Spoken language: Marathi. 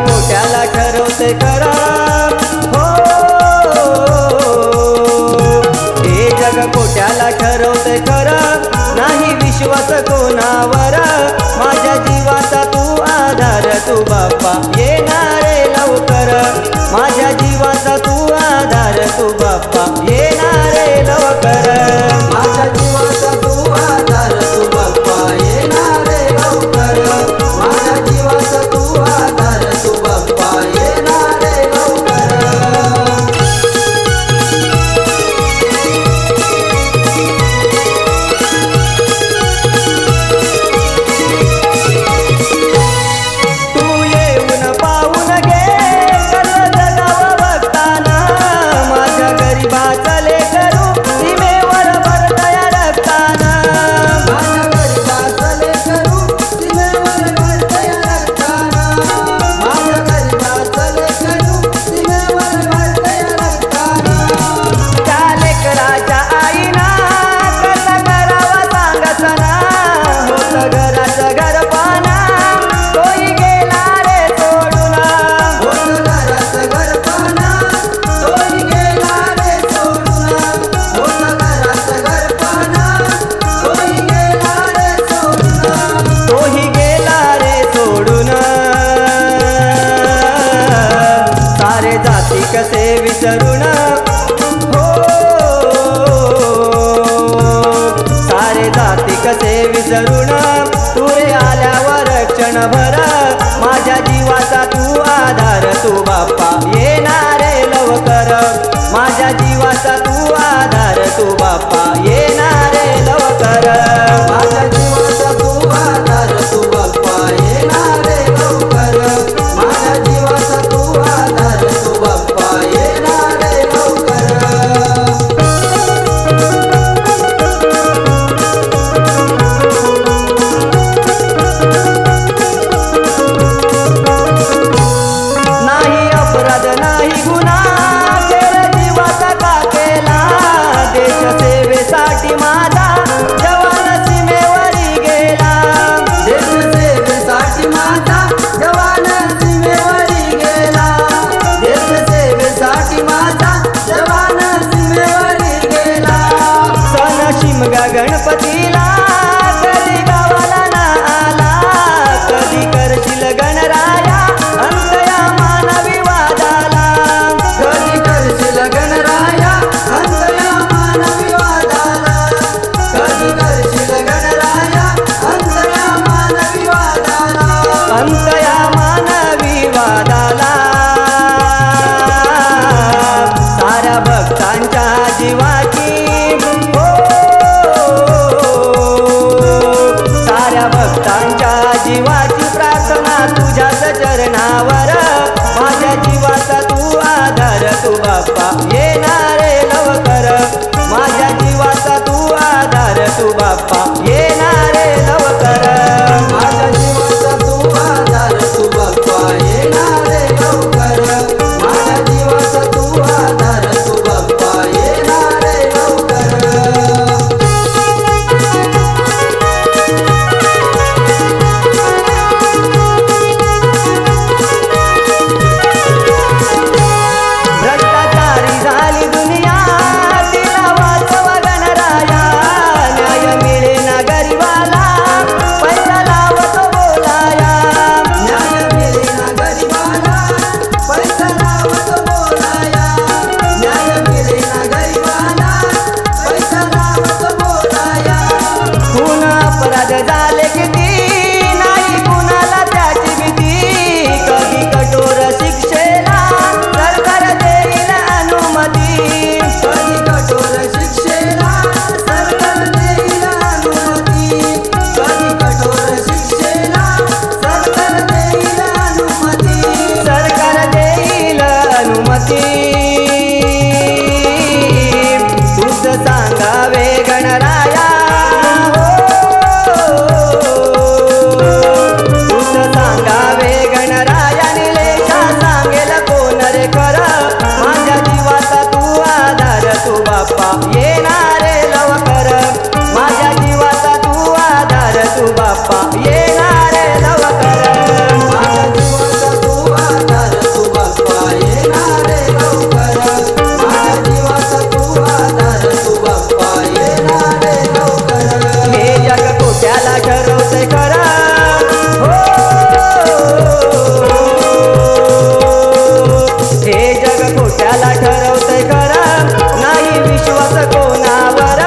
कोट्याला ठरवते खरा हो, हे जग कोट्याला ठरवते खरा, नाही विश्वास कोणावर, माझ्या जीवाचा तू आधार, तू बाप्पा येणारे लवकर, माझ्या जीवाचा तू आधार, तू बाप्पा येणारे लवकर, माझ्या जीवाचा तू आधार, तू बाप्पा येणारे लवकर, माझ्या जीवाचा तू आधार, तू बाप्पा येणारे लवकर. तू येऊन पाहून घे सर्व जगाव बघताना, माझ्या गरीबाचा लेकरू सीमेवर भरतया रक्ताना, माझ्या गरीबाचा लेकरू सीमेवर भरतया रक्ताना, माझ्या गरीबाचा लेकरू सीमेवर भरतया रक्ताना. त्या लेकराच्या आईना कसा करावा सांगताना, होत घराचं घरपाना, तोही गेला रे सोडून, होत घराचं घरपाना, तोही गेला रे सोडून, होत घराचं घरपाना, तोही गेला रे सोडून, तोही गेला रे सोडून. सारे जाती कसे विसरून हो, सारे जाती कसे विसरून, तू रे आल्यावर क्षण भर, माझ्या जीवाचा तू आधार, तू बाप्पा येणारे लवकर, माझ्या जीवाचा तू आधार, तू बाप्पा येणारे लवकर, माझ्या जीवाचा तू आधार, तू बाप्पा येणारे लवकर, माझ्या जीवाचा तू आधार, तू बाप्पा येणारे लवकर. येणारे लवकर माझ्या जीवाचा तू आधार तू बाप्पा येणारे लवकर माझ्या जीवाचा तू आधार तू बाप्पा येणारे लवकर माझ्या जीवाचा तू आधार तू बाप्पा येणारे लवकर हे जग कोट्याला ठरवते खरं हे जग खोट्याला ठरवते खरं नाही विश्वास कोणावर